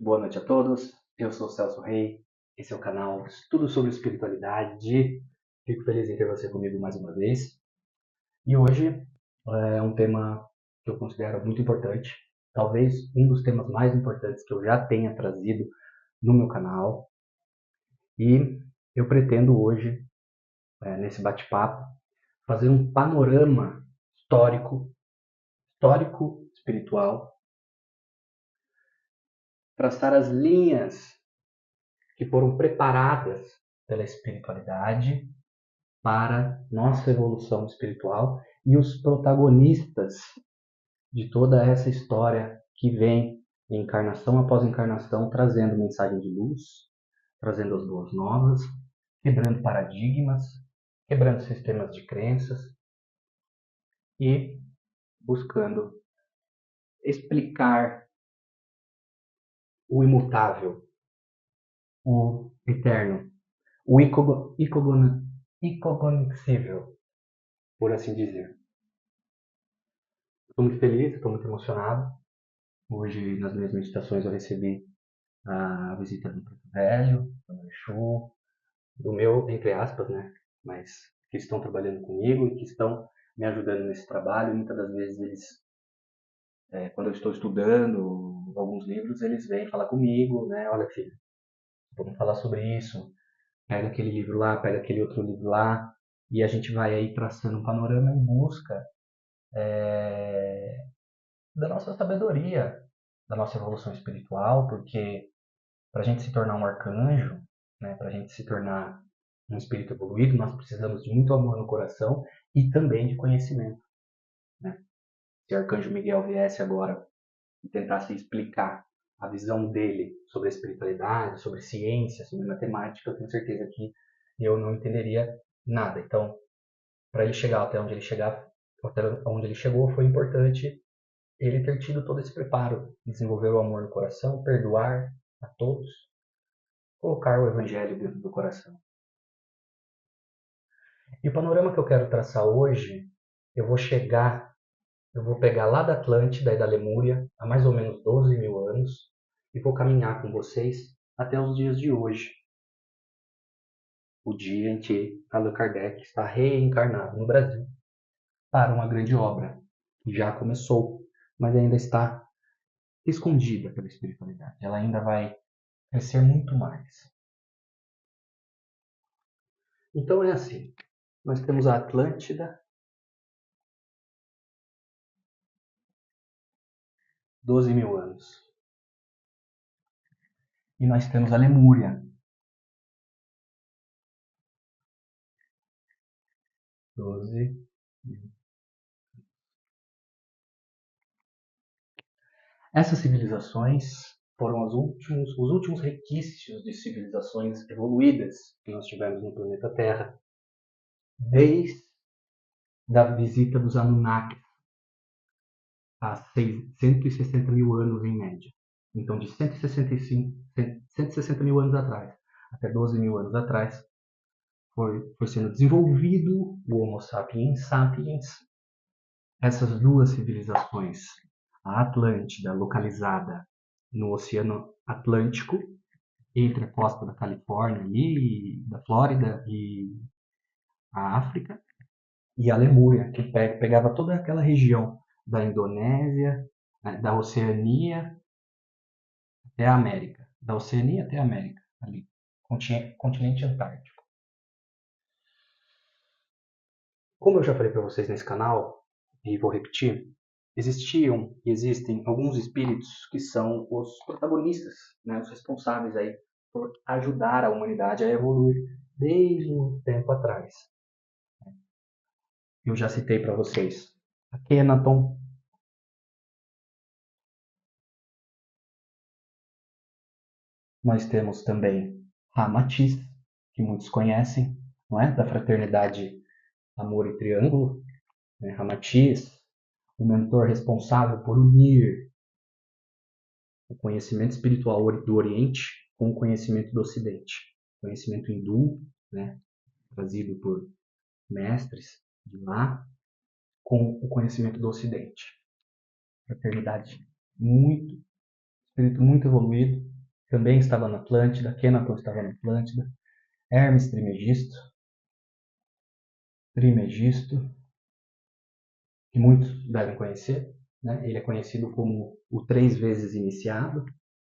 boa noite a todos. Eu sou o Celso Rei, esse é o canal Estudo sobre Espiritualidade. Fico feliz em ter você comigo mais uma vez. E hoje é um tema que eu considero muito importante, talvez um dos temas mais importantes que eu já tenha trazido no meu canal. E eu pretendo hoje, nesse bate-papo, fazer um panorama histórico espiritual, traçar as linhas que foram preparadas pela espiritualidade para nossa evolução espiritual e os protagonistas de toda essa história que vem encarnação após encarnação trazendo mensagem de luz, trazendo as boas novas, quebrando paradigmas, quebrando sistemas de crenças e buscando explicar o imutável, o eterno, o incognoscível, por assim dizer. Estou muito feliz, estou muito emocionado. Hoje, nas minhas meditações, eu recebi a visita do Preto Velho, do meu Exu, do meu, entre aspas, né? Mas que estão trabalhando comigo e que estão me ajudando nesse trabalho. E muitas das vezes eles, quando eu estou estudando alguns livros, eles vêm falar comigo, né? Olha, filho, vamos falar sobre isso. Pega aquele livro lá, pega aquele outro livro lá. E a gente vai aí traçando um panorama em busca da nossa sabedoria, da nossa evolução espiritual, porque para a gente se tornar um arcanjo, né, para a gente se tornar um espírito evoluído, nós precisamos de muito amor no coração e também de conhecimento. Né? Se o arcanjo Miguel viesse agora e tentasse explicar a visão dele sobre a espiritualidade, sobre ciência, sobre matemática, eu tenho certeza que eu não entenderia nada. Então, para ele chegar até onde ele chegou, foi importante ele ter tido todo esse preparo, desenvolver o amor no coração, perdoar a todos, colocar o evangelho dentro do coração. E o panorama que eu quero traçar hoje, eu vou pegar lá da Atlântida e da Lemúria, há mais ou menos 12 mil anos, e vou caminhar com vocês até os dias de hoje. O dia em que Allan Kardec está reencarnado no Brasil para uma grande obra, que já começou, mas ainda está escondida pela espiritualidade. Ela ainda vai crescer muito mais. Então é assim, nós temos a Atlântida, 12 mil anos. E nós temos a Lemúria, 12 mil. Essas civilizações foram os últimos requisitos de civilizações evoluídas que nós tivemos no planeta Terra, desde a visita dos Anunnaki, há 160 mil anos em média. Então, de 160 mil anos atrás até 12 mil anos atrás, foi sendo desenvolvido o Homo sapiens sapiens. Essas duas civilizações, a Atlântida, localizada no Oceano Atlântico, entre a costa da Califórnia e da Flórida e a África, e a Lemúria, que pegava toda aquela região da Indonésia, da Oceania até a América. Da Oceania até a América, ali, continente antártico. Como eu já falei para vocês nesse canal, e vou repetir, existiam e existem alguns espíritos que são os protagonistas, né, os responsáveis aí por ajudar a humanidade a evoluir desde muito tempo atrás. Eu já citei para vocês Akhenaton, nós temos também Ramatiz, que muitos conhecem, não é? Da fraternidade Amor e Triângulo, né? Ramatiz, o mentor responsável por unir o conhecimento espiritual do Oriente com o conhecimento do Ocidente. Conhecimento hindu, né, trazido por mestres de lá, com o conhecimento do Ocidente. Fraternidade muito, espírito muito evoluído, também estava na Atlântida, Kenaton estava na Atlântida, Hermes Trimegisto, que muitos devem conhecer, né? Ele é conhecido como o 3 vezes iniciado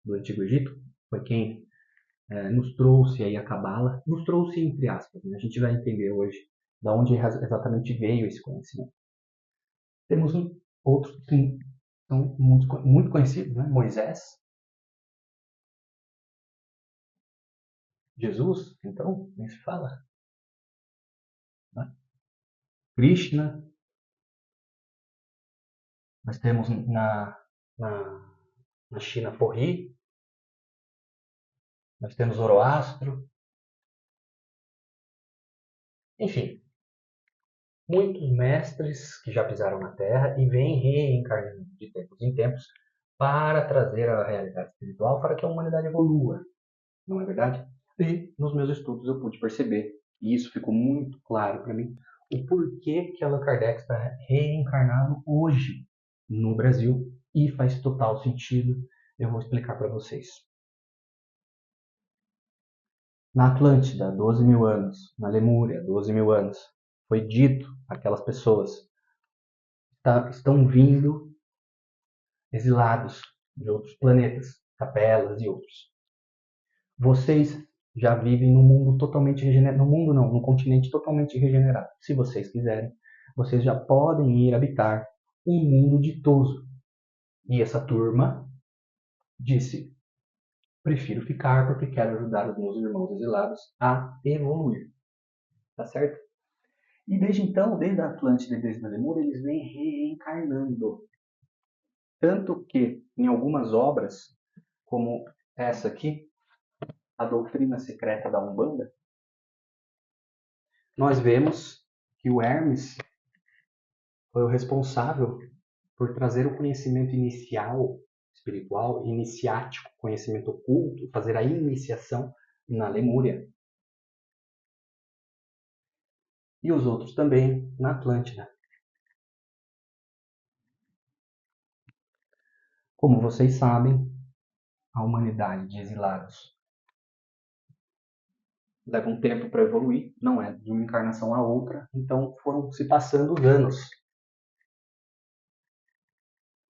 do Antigo Egito, foi quem nos trouxe aí a Cabala, nos trouxe entre aspas, né? A gente vai entender hoje de onde exatamente veio esse conhecimento. Temos outros que são muito conhecidos, né? Moisés, Jesus, então, nem se fala, né? Krishna, nós temos na, na China Porri, nós temos Zoroastro, enfim, muitos mestres que já pisaram na Terra e vêm reencarnando de tempos em tempos para trazer a realidade espiritual para que a humanidade evolua, não é verdade? E nos meus estudos eu pude perceber, e isso ficou muito claro para mim, o porquê que Allan Kardec está reencarnado hoje no Brasil, e faz total sentido, eu vou explicar para vocês. Na Atlântida, 12 mil anos. Na Lemúria, 12 mil anos. Foi dito aquelas pessoas estão vindo exilados de outros planetas, capelas e outros. Vocês já vivem num mundo totalmente regenerado. No mundo não, num continente totalmente regenerado. Se vocês quiserem, vocês já podem ir habitar um mundo ditoso. E essa turma disse: prefiro ficar porque quero ajudar os meus irmãos exilados a evoluir. Tá certo? E desde então, desde a Atlântida e desde a Lemúria, eles vêm reencarnando. Tanto que, em algumas obras, como essa aqui, A Doutrina Secreta da Umbanda, nós vemos que o Hermes foi o responsável por trazer o conhecimento inicial, espiritual, iniciático, conhecimento oculto, fazer a iniciação na Lemúria. E os outros também na Atlântida. Como vocês sabem, a humanidade de exilados leva um tempo para evoluir, não é de uma encarnação a outra, então foram se passando os anos.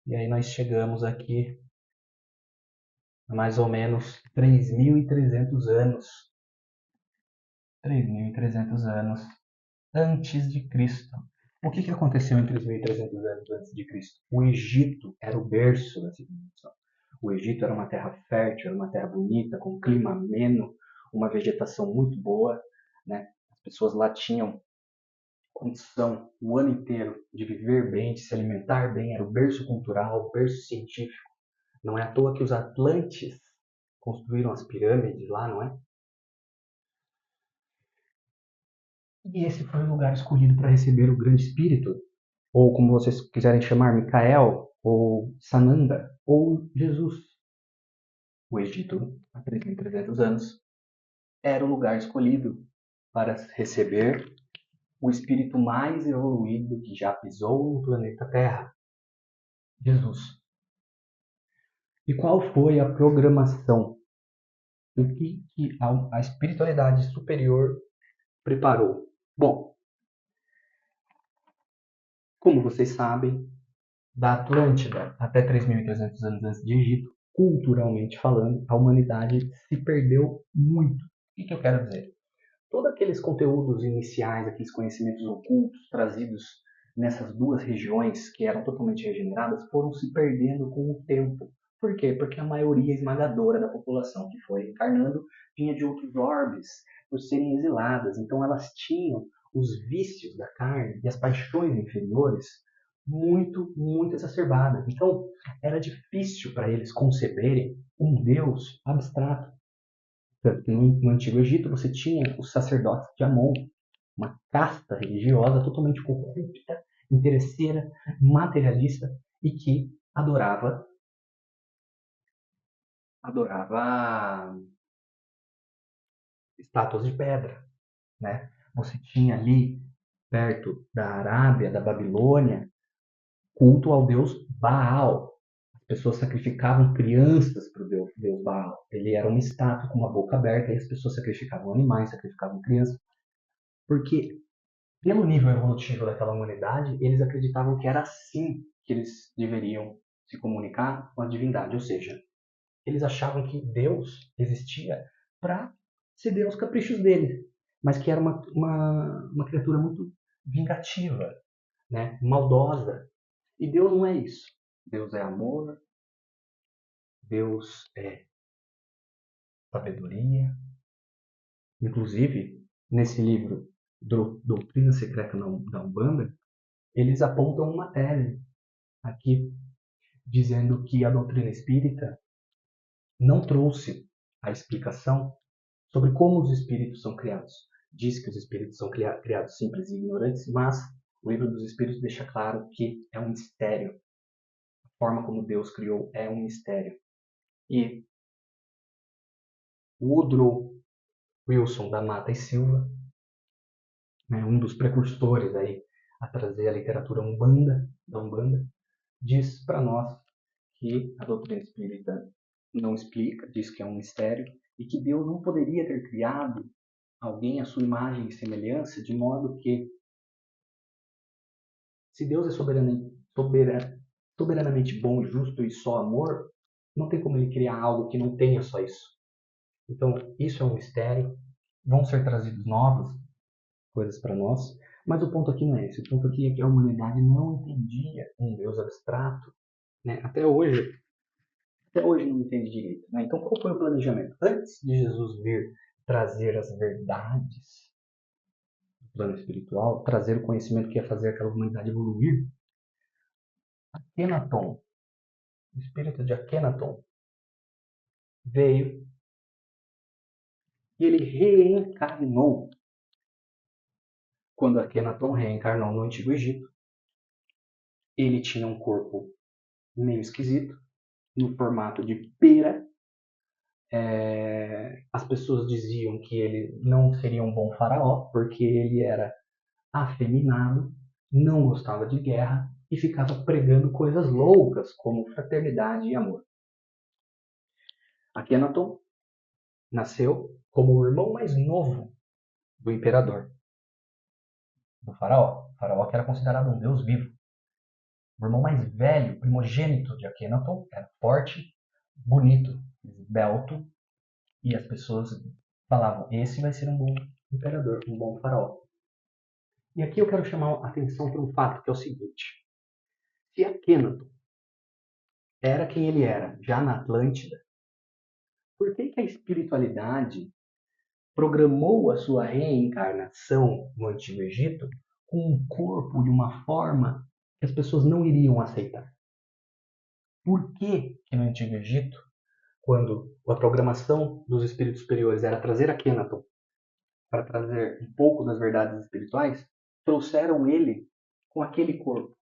E aí nós chegamos aqui a mais ou menos 3.300 anos. 3.300 anos antes de Cristo. O que aconteceu em 3.300 anos antes de Cristo? O Egito era o berço da civilização. O Egito era uma terra fértil, era uma terra bonita, com clima ameno, uma vegetação muito boa, né? As pessoas lá tinham condição o ano inteiro de viver bem, de se alimentar bem, era o berço cultural, o berço científico. Não é à toa que os Atlantes construíram as pirâmides lá, não é? E esse foi o lugar escolhido para receber o Grande Espírito, ou como vocês quiserem chamar, Micael, ou Sananda, ou Jesus. O Egito, há 3.300 anos, era o lugar escolhido para receber o espírito mais evoluído que já pisou no planeta Terra, Jesus. E qual foi a programação? O que a espiritualidade superior preparou? Bom, como vocês sabem, da Atlântida até 3.300 anos antes de Egito, culturalmente falando, a humanidade se perdeu muito. O que eu quero dizer? Todos aqueles conteúdos iniciais, aqueles conhecimentos ocultos trazidos nessas duas regiões que eram totalmente regeneradas foram se perdendo com o tempo. Por quê? Porque a maioria esmagadora da população que foi encarnando vinha de outros orbes, por serem exiladas. Então elas tinham os vícios da carne e as paixões inferiores muito exacerbadas. Então era difícil para eles conceberem um Deus abstrato. No Antigo Egito você tinha os sacerdotes de Amon, uma casta religiosa totalmente corrupta, interesseira, materialista e que adorava estátuas de pedra, né? Você tinha ali perto da Arábia, da Babilônia, culto ao deus Baal. As pessoas sacrificavam crianças para o Deus Baal. Ele era uma estátua com uma boca aberta e as pessoas sacrificavam animais, sacrificavam crianças. Porque, pelo nível evolutivo daquela humanidade, eles acreditavam que era assim que eles deveriam se comunicar com a divindade. Ou seja, eles achavam que Deus existia para ceder aos caprichos dele, mas que era uma criatura muito vingativa, né? Maldosa. E Deus não é isso. Deus é amor, Deus é sabedoria. Inclusive, nesse livro Doutrina Secreta da Umbanda, eles apontam uma tese aqui dizendo que a doutrina espírita não trouxe a explicação sobre como os espíritos são criados. Diz que os espíritos são criados simples e ignorantes, mas o livro dos espíritos deixa claro que é um mistério. A forma como Deus criou é um mistério. E o Woodrow Wilson da Mata e Silva, né, um dos precursores aí a trazer a literatura da Umbanda, diz para nós que a doutrina espírita não explica, diz que é um mistério e que Deus não poderia ter criado alguém à sua imagem e semelhança, de modo que, se Deus é soberanamente bom, justo e só amor, não tem como ele criar algo que não tenha só isso. Então, isso é um mistério. Vão ser trazidos novas coisas para nós, mas o ponto aqui não é esse. O ponto aqui é que a humanidade não entendia um Deus abstrato, né? Até hoje não entende direito, né? Então, qual foi o planejamento? Antes de Jesus vir trazer as verdades do plano espiritual, trazer o conhecimento que ia fazer aquela humanidade evoluir, Akhenaton, o espírito de Akhenaton, veio e ele reencarnou. Quando Akhenaton reencarnou no Antigo Egito, ele tinha um corpo meio esquisito, no formato de pera. As pessoas diziam que ele não seria um bom faraó, porque ele era afeminado, não gostava de guerra e ficava pregando coisas loucas como fraternidade e amor. Akhenaton nasceu como o irmão mais novo do imperador, do faraó. O faraó que era considerado um deus vivo. O irmão mais velho, primogênito de Akhenaton, era forte, bonito, esbelto, e as pessoas falavam, esse vai ser um bom imperador, um bom faraó. E aqui eu quero chamar a atenção para um fato, que é o seguinte. Se Akhenaton era quem ele era, já na Atlântida, por que a espiritualidade programou a sua reencarnação no Antigo Egito com um corpo de uma forma que as pessoas não iriam aceitar? Por que no Antigo Egito, quando a programação dos espíritos superiores era trazer Akhenaton para trazer um pouco das verdades espirituais, trouxeram ele com aquele corpo?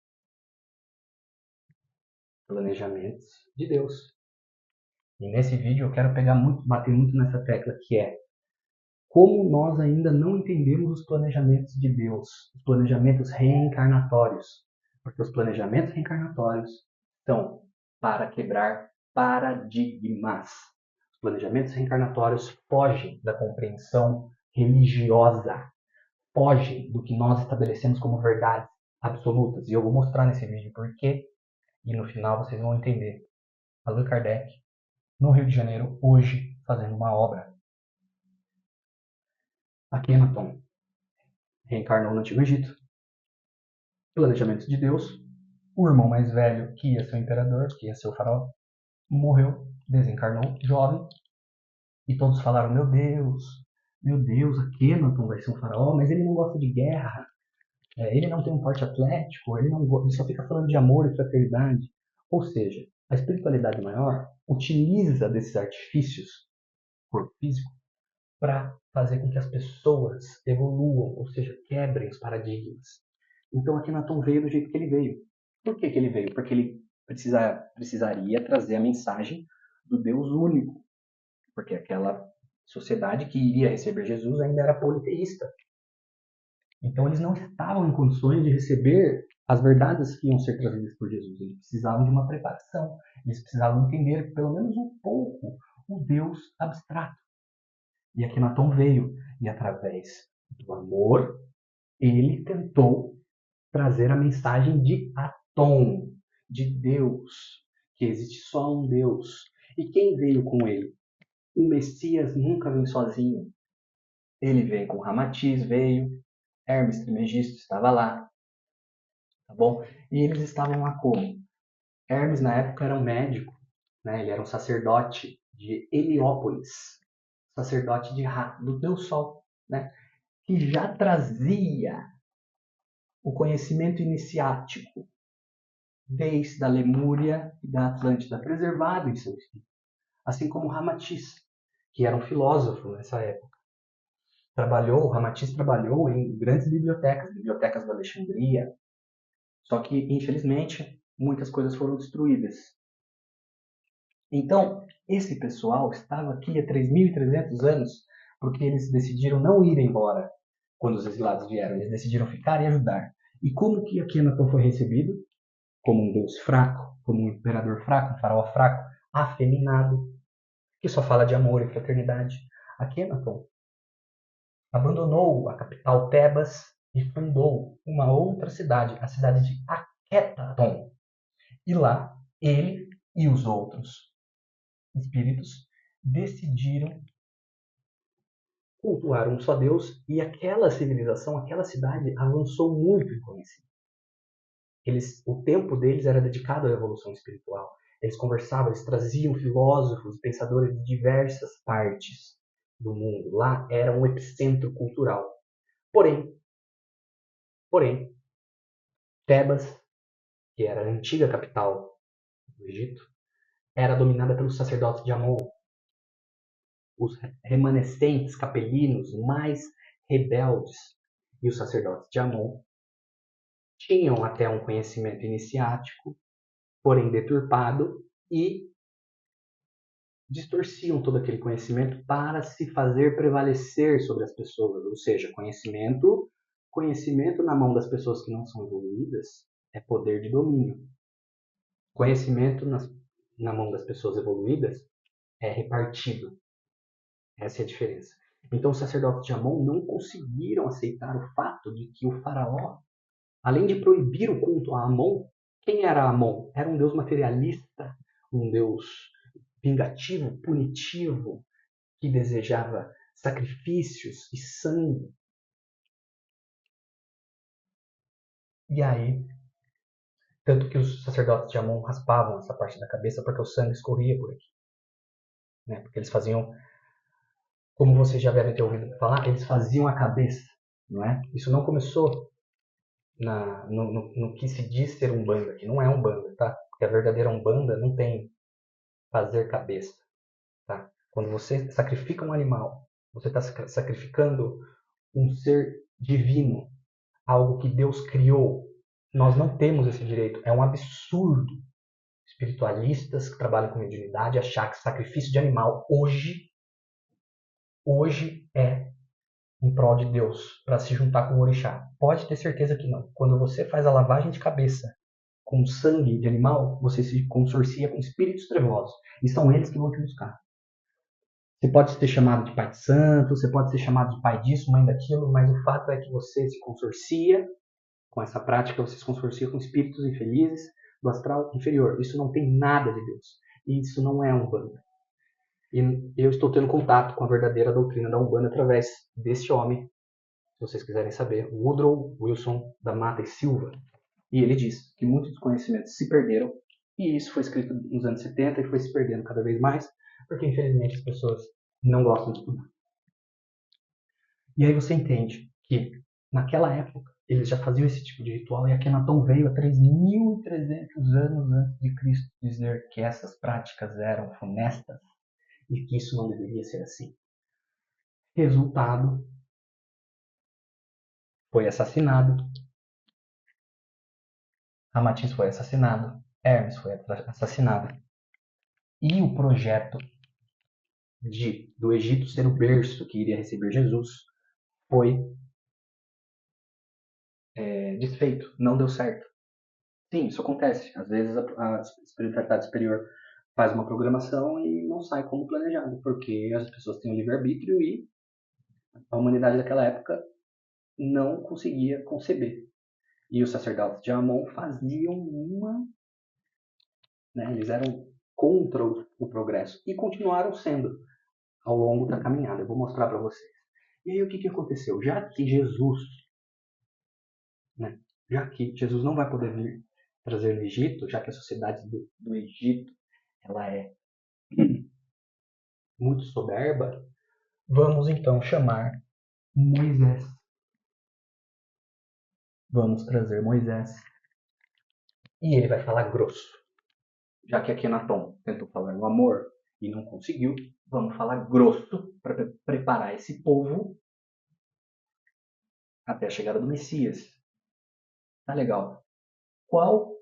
Planejamentos de Deus. E nesse vídeo eu quero bater muito nessa tecla, que é como nós ainda não entendemos os planejamentos de Deus, os planejamentos reencarnatórios. Porque os planejamentos reencarnatórios são para quebrar paradigmas. Os planejamentos reencarnatórios fogem da compreensão religiosa, fogem do que nós estabelecemos como verdades absolutas. E eu vou mostrar nesse vídeo por quê, e no final vocês vão entender. Allan Kardec, no Rio de Janeiro, hoje, fazendo uma obra. Akhenaton reencarnou no Antigo Egito. Planejamento de Deus. O irmão mais velho, que ia ser o imperador, que ia ser o faraó, morreu, desencarnou, jovem. E todos falaram, meu Deus, Akhenaton vai ser um faraó, mas ele não gosta de guerra. Ele não tem um porte atlético, ele só fica falando de amor e fraternidade. Ou seja, a espiritualidade maior utiliza desses artifícios, corpo físico, para fazer com que as pessoas evoluam, ou seja, quebrem os paradigmas. Então Akhenaton veio do jeito que ele veio. Por que ele veio? Porque ele precisaria trazer a mensagem do Deus único. Porque aquela sociedade que iria receber Jesus ainda era politeísta. Então eles não estavam em condições de receber as verdades que iam ser trazidas por Jesus. Eles precisavam de uma preparação. Eles precisavam entender pelo menos um pouco o Deus abstrato. E Akhenaton veio, e através do amor, ele tentou trazer a mensagem de Atom, de Deus, que existe só um Deus. E quem veio com ele? O Messias nunca vem sozinho. Ele veio com Ramatiz, veio, Hermes Trismegisto estava lá, tá bom? E eles estavam lá como? Hermes, na época, era um médico, né? Ele era um sacerdote de Heliópolis, sacerdote de Ra, do Deus Sol, né? Que já trazia o conhecimento iniciático desde a Lemúria e da Atlântida, preservado em seu espírito. Assim como Ramatiz, que era um filósofo nessa época. Ramatiz trabalhou em grandes bibliotecas, bibliotecas da Alexandria, só que, infelizmente, muitas coisas foram destruídas. Então, esse pessoal estava aqui há 3.300 anos porque eles decidiram não ir embora quando os exilados vieram. Eles decidiram ficar e ajudar. E como que Akhenaton foi recebido? Como um deus fraco, como um imperador fraco, um faraó fraco, afeminado, que só fala de amor e fraternidade. Akhenaton abandonou a capital Tebas e fundou uma outra cidade, a cidade de Akhetaton. E lá, ele e os outros espíritos decidiram cultuar um só Deus, e aquela civilização, aquela cidade avançou muito em conhecimento. O tempo deles era dedicado à evolução espiritual. Eles conversavam, eles traziam filósofos e pensadores de diversas partes do mundo. Lá era um epicentro cultural. Porém, Tebas, que era a antiga capital do Egito, era dominada pelos sacerdotes de Amon, os remanescentes capelinos mais rebeldes. E os sacerdotes de Amon tinham até um conhecimento iniciático, porém deturpado, e distorciam todo aquele conhecimento para se fazer prevalecer sobre as pessoas. Ou seja, conhecimento na mão das pessoas que não são evoluídas é poder de domínio. Conhecimento na mão das pessoas evoluídas é repartido. Essa é a diferença. Então, os sacerdotes de Amon não conseguiram aceitar o fato de que o faraó, além de proibir o culto a Amon, quem era Amon? Era um deus materialista, um deus vingativo, punitivo, que desejava sacrifícios e sangue. E aí, tanto que os sacerdotes de Amon raspavam essa parte da cabeça porque o sangue escorria por aqui. Né? Porque eles faziam, como vocês já devem ter ouvido falar, eles faziam a cabeça. Não é? Isso não começou no que se diz ser Umbanda, que não é Umbanda, tá? Porque a verdadeira Umbanda não tem fazer cabeça. Tá? Quando você sacrifica um animal, você está sacrificando um ser divino, algo que Deus criou. Nós não temos esse direito. É um absurdo espiritualistas que trabalham com mediunidade achar que sacrifício de animal hoje é em prol de Deus, para se juntar com o orixá. Pode ter certeza que não. Quando você faz a lavagem de cabeça com sangue de animal, você se consorcia com espíritos trevosos. E são eles que vão te buscar. Você pode ser chamado de pai de santo, você pode ser chamado de pai disso, mãe daquilo, mas o fato é que você se consorcia com essa prática, você se consorcia com espíritos infelizes do astral inferior. Isso não tem nada de Deus. E isso não é Umbanda. E eu estou tendo contato com a verdadeira doutrina da Umbanda através deste homem, se vocês quiserem saber, Woodrow Wilson da Mata e Silva. E ele diz que muitos conhecimentos se perderam, e isso foi escrito nos anos 70 e foi se perdendo cada vez mais, porque infelizmente as pessoas não gostam de estudar. E aí você entende que naquela época eles já faziam esse tipo de ritual, e Akhenaton veio há 3.300 anos antes de Cristo dizer que essas práticas eram funestas e que isso não deveria ser assim. Resultado, foi assassinado, Ramatiz foi assassinado, Hermes foi assassinado, e o projeto do Egito ser o berço que iria receber Jesus foi desfeito, não deu certo. Sim, isso acontece. Às vezes a espiritualidade superior faz uma programação e não sai como planejado, porque as pessoas têm o livre-arbítrio e a humanidade daquela época não conseguia conceber. E os sacerdotes de Amon faziam uma... Né, eles eram contra o progresso e continuaram sendo ao longo da caminhada. Eu vou mostrar para vocês. E aí o que aconteceu? Já que Jesus não vai poder vir trazer no Egito, já que a sociedade do Egito ela é muito soberba, vamos então chamar Moisés. Vamos trazer Moisés. E ele vai falar grosso. Já que Akenaton tentou falar no amor e não conseguiu, vamos falar grosso para preparar esse povo até a chegada do Messias. Tá legal. Qual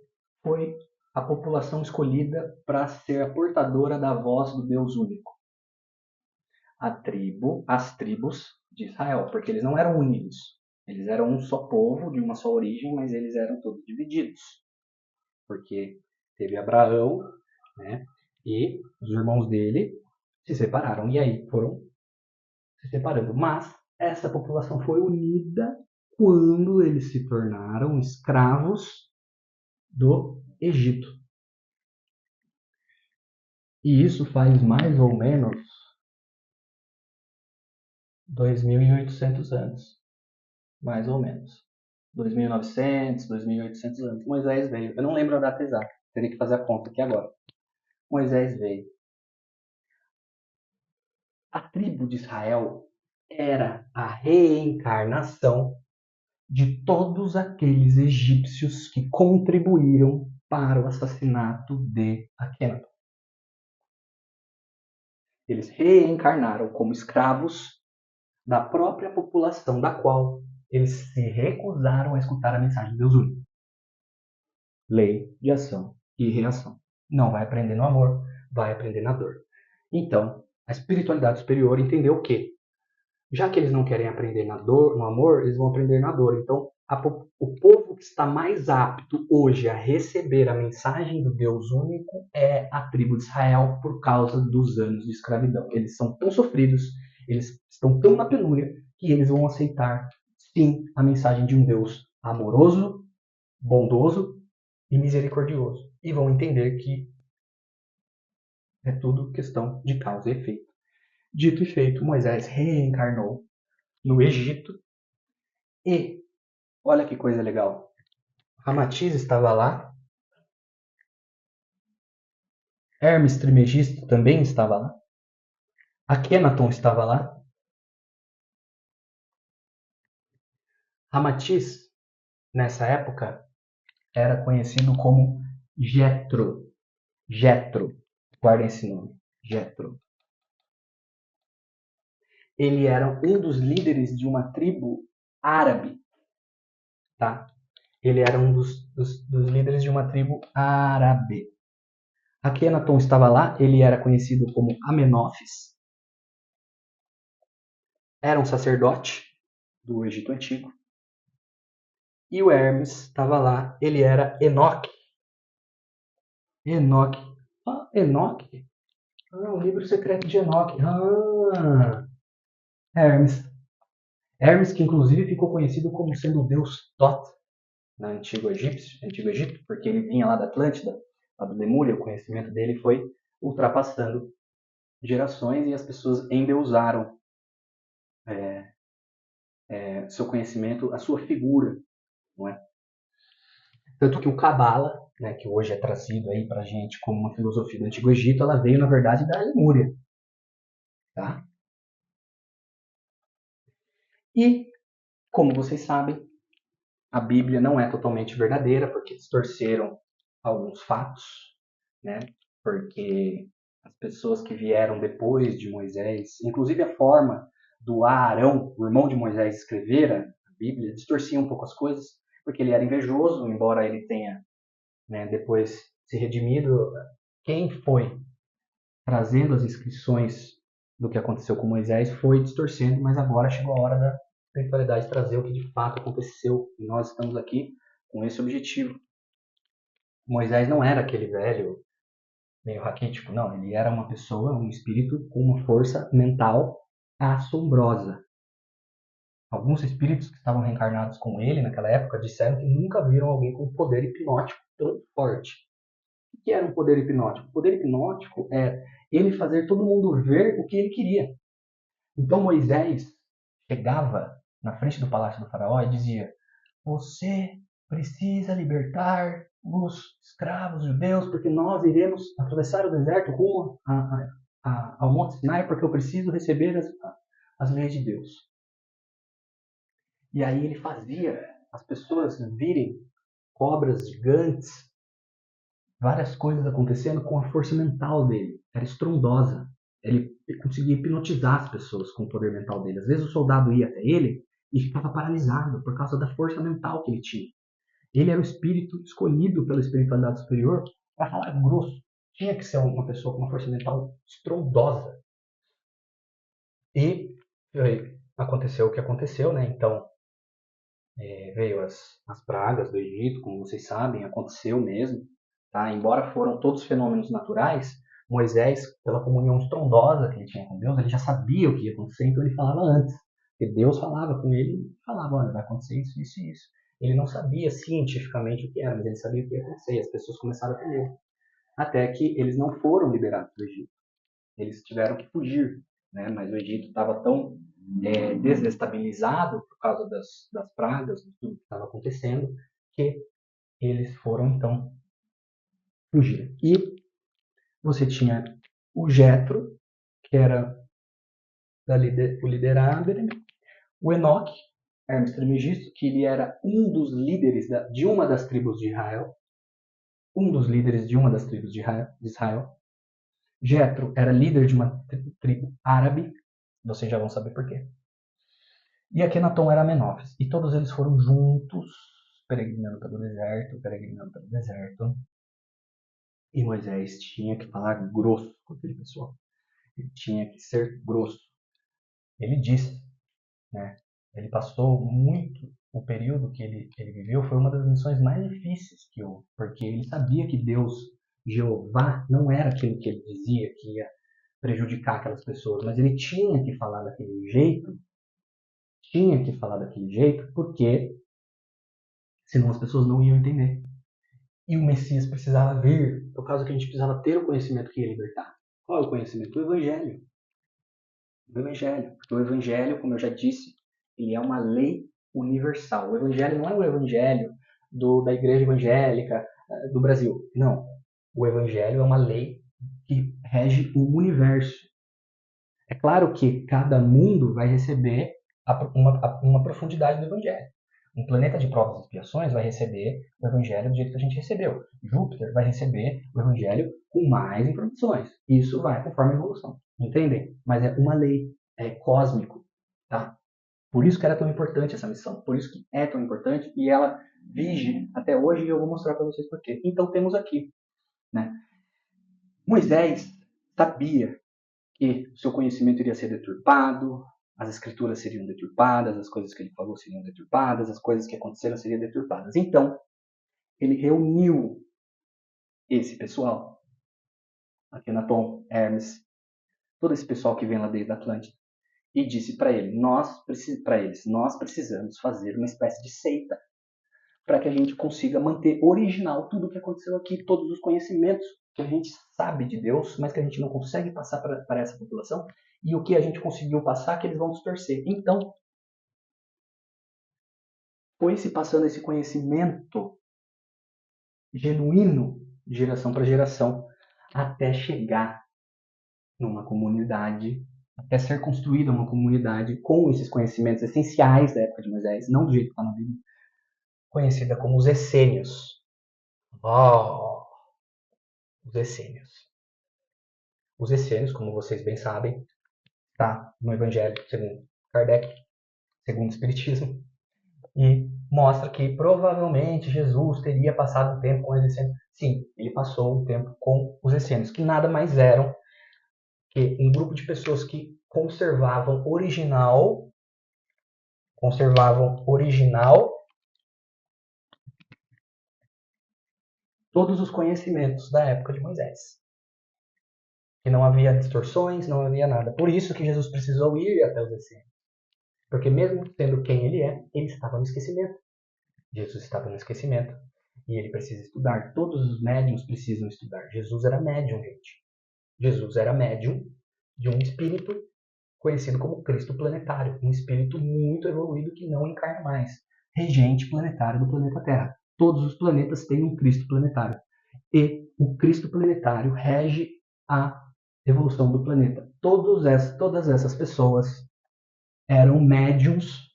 foi a população escolhida para ser a portadora da voz do Deus único? As tribos de Israel, porque eles não eram unidos. Eles eram um só povo, de uma só origem, mas eles eram todos divididos. Porque teve Abraão, né, e os irmãos dele se separaram. E aí foram se separando. Mas essa população foi unida quando eles se tornaram escravos do Egito. E isso faz mais ou menos 2.800 anos. Mais ou menos. 2.900, 2.800 anos. Moisés veio. Eu não lembro a data exata. Teria que fazer a conta aqui agora. Moisés veio. A tribo de Israel era a reencarnação de todos aqueles egípcios que contribuíram para o assassinato de Akhenaton. Eles reencarnaram como escravos da própria população da qual eles se recusaram a escutar a mensagem de Deus único. Lei de ação e reação. Não vai aprender no amor, vai aprender na dor. Então, a espiritualidade superior entendeu o quê? Já que eles não querem aprender na dor, no amor, eles vão aprender na dor. Então, o povo que está mais apto hoje a receber a mensagem do Deus único é a tribo de Israel por causa dos anos de escravidão. Eles são tão sofridos, eles estão tão na penúria, que eles vão aceitar, sim, a mensagem de um Deus amoroso, bondoso e misericordioso. E vão entender que é tudo questão de causa e efeito. Dito e feito, Moisés reencarnou no Egito e, olha que coisa legal, Ramatiz estava lá, Hermes Trismegisto também estava lá, Akhenaton estava lá, Ramatiz, nessa época, era conhecido como Jetro. Jetro, guardem esse nome, Jetro. Ele era um dos líderes de uma tribo árabe, tá? Ele era um dos líderes de uma tribo árabe. Akhenaton estava lá, ele era conhecido como Amenófis. Era um sacerdote do Egito Antigo. E o Hermes estava lá, ele era Enoque. Enoque. Ah, Enoque? Ah, o livro secreto de Enoque. Ah, Hermes. Hermes que inclusive ficou conhecido como sendo o deus Tot no Antigo Egito, porque ele vinha lá da Atlântida, lá do Lemúria, o conhecimento dele foi ultrapassando gerações e as pessoas endeusaram seu conhecimento, a sua figura, não é? Tanto que o Cabala, né, que hoje é trazido aí para a gente como uma filosofia do Antigo Egito, ela veio, na verdade, da Lemúria. Tá? E, como vocês sabem, a Bíblia não é totalmente verdadeira, porque distorceram alguns fatos, né? Porque as pessoas que vieram depois de Moisés, inclusive a forma do Arão, o irmão de Moisés, escrever a Bíblia, distorcia um pouco as coisas, porque ele era invejoso, embora ele tenha, né, depois se redimido. Quem foi trazendo as inscrições do que aconteceu com Moisés foi distorcendo, mas agora chegou a hora espiritualidade trazer o que de fato aconteceu. E nós estamos aqui com esse objetivo. Moisés não era aquele velho meio raquítico, não. Ele era uma pessoa, um espírito com uma força mental assombrosa. Alguns espíritos que estavam reencarnados com ele naquela época disseram que nunca viram alguém com poder hipnótico tão forte. O que era um poder hipnótico? O poder hipnótico é ele fazer todo mundo ver o que ele queria. Então Moisés chegava na frente do palácio do faraó e dizia: você precisa libertar os escravos judeus, porque nós iremos atravessar o deserto rumo ao Monte Sinai, porque eu preciso receber as leis de Deus. E aí ele fazia as pessoas virem cobras gigantes, várias coisas acontecendo com a força mental dele. Era estrondosa. Ele conseguia hipnotizar as pessoas com o poder mental dele. Às vezes o soldado ia até ele e ficava paralisado por causa da força mental que ele tinha. Ele era o espírito escolhido pela espiritualidade superior para falar grosso. Tinha que ser uma pessoa com uma força mental estrondosa. E aconteceu o que aconteceu, né? Então, veio as pragas do Egito, como vocês sabem, aconteceu mesmo. Tá? Embora foram todos fenômenos naturais, Moisés, pela comunhão estrondosa que ele tinha com Deus, ele já sabia o que ia acontecer, então ele falava antes. Porque Deus falava com ele e falava, olha, vai acontecer isso, isso e isso. Ele não sabia cientificamente o que era, mas ele sabia o que ia acontecer, e as pessoas começaram a temer. Até que eles não foram liberados do Egito. Eles tiveram que fugir, né? Mas o Egito estava tão desestabilizado por causa das pragas, de tudo que estava acontecendo, que eles foram então fugir. E você tinha o Jetro, que era o líder árabe, o Enoque, Hermes Trismegisto, que ele era um dos líderes de uma das tribos de Israel, Israel. Jetro era líder de uma tribo árabe, vocês já vão saber por quê. E Akenaton era Menófis. E todos eles foram juntos, peregrinando pelo deserto. E Moisés tinha que falar grosso com aquele pessoal. Ele tinha que ser grosso. Ele disse, né? Ele passou muito, o período que ele viveu foi uma das missões mais difíceis que houve, porque ele sabia que Deus, Jeová, não era aquilo que ele dizia que ia prejudicar aquelas pessoas, mas ele tinha que falar daquele jeito, porque senão as pessoas não iam entender. E o Messias precisava vir, por causa que a gente precisava ter o conhecimento que ia libertar. Qual é o conhecimento? O Evangelho. O Evangelho. Porque o Evangelho, como eu já disse, ele é uma lei universal. O Evangelho não é o Evangelho da Igreja Evangélica do Brasil. Não. O Evangelho é uma lei que rege o universo. É claro que cada mundo vai receber uma profundidade do Evangelho. Um planeta de provas e expiações vai receber o Evangelho do jeito que a gente recebeu. Júpiter vai receber o Evangelho com mais informações. Isso vai conforme a evolução. Entendem? Mas é uma lei, é cósmico. Tá? Por isso que era tão importante essa missão. Por isso que é tão importante e ela vige até hoje e eu vou mostrar para vocês por quê. Então temos aqui, né? Moisés sabia que seu conhecimento iria ser deturpado, as escrituras seriam deturpadas, as coisas que ele falou seriam deturpadas, as coisas que aconteceram seriam deturpadas. Então, ele reuniu esse pessoal, Akenaton, Hermes, todo esse pessoal que vem lá desde a Atlântida, e disse para eles, nós precisamos fazer uma espécie de seita para que a gente consiga manter original tudo o que aconteceu aqui, todos os conhecimentos que a gente sabe de Deus, mas que a gente não consegue passar para essa população, e o que a gente conseguiu passar que eles vão distorcer. Então, foi se passando esse conhecimento genuíno de geração para geração até chegar numa comunidade, até ser construída uma comunidade com esses conhecimentos essenciais da época de Moisés, não do jeito que está na Bíblia, conhecida como os essênios. Os essênios. Os essênios, como vocês bem sabem, está no Evangelho segundo Kardec, segundo o Espiritismo, e mostra que provavelmente Jesus teria passado um tempo com os essênios. Sim, ele passou um tempo com os essênios, que nada mais eram que um grupo de pessoas que conservavam original conservavam original todos os conhecimentos da época de Moisés. Que não havia distorções, não havia nada. Por isso que Jesus precisou ir até os essênios. Porque mesmo sendo quem ele estava no esquecimento. Jesus estava no esquecimento. E ele precisa estudar. Todos os médiuns precisam estudar. Jesus era médium, gente. Jesus era médium de um espírito conhecido como Cristo planetário. Um espírito muito evoluído que não encarna mais. Regente planetário do planeta Terra. Todos os planetas têm um Cristo planetário. E o Cristo planetário rege a evolução do planeta. Todas essas pessoas eram médiums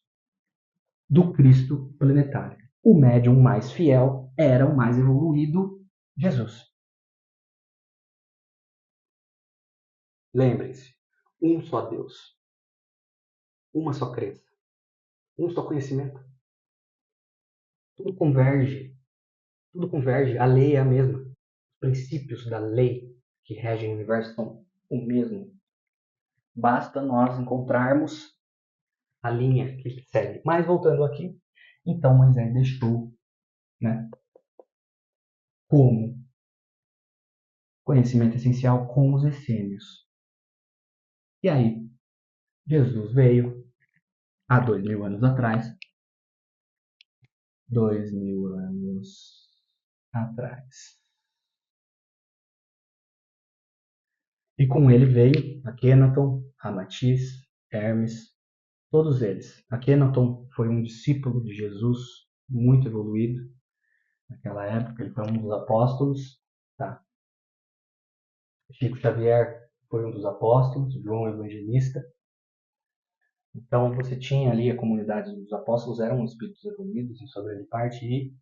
do Cristo planetário. O médium mais fiel era o mais evoluído, Jesus. Lembrem-se, um só Deus, uma só crença, um só conhecimento. Tudo converge, a lei é a mesma. Os princípios da lei que regem o universo são o mesmo. Basta nós encontrarmos a linha que segue. Mas voltando aqui, então Moisés deixou, né, como conhecimento essencial com os essênios. E aí, Jesus veio há 2000 anos atrás. 2000 anos atrás. E com ele veio Akhenaton, Ramatiz, Hermes, todos eles. Akhenaton foi um discípulo de Jesus, muito evoluído naquela época, ele foi um dos apóstolos. Tá? Chico Xavier foi um dos apóstolos, João Evangelista. Então você tinha ali a comunidade dos apóstolos, eram espíritos evoluídos em sua grande parte, e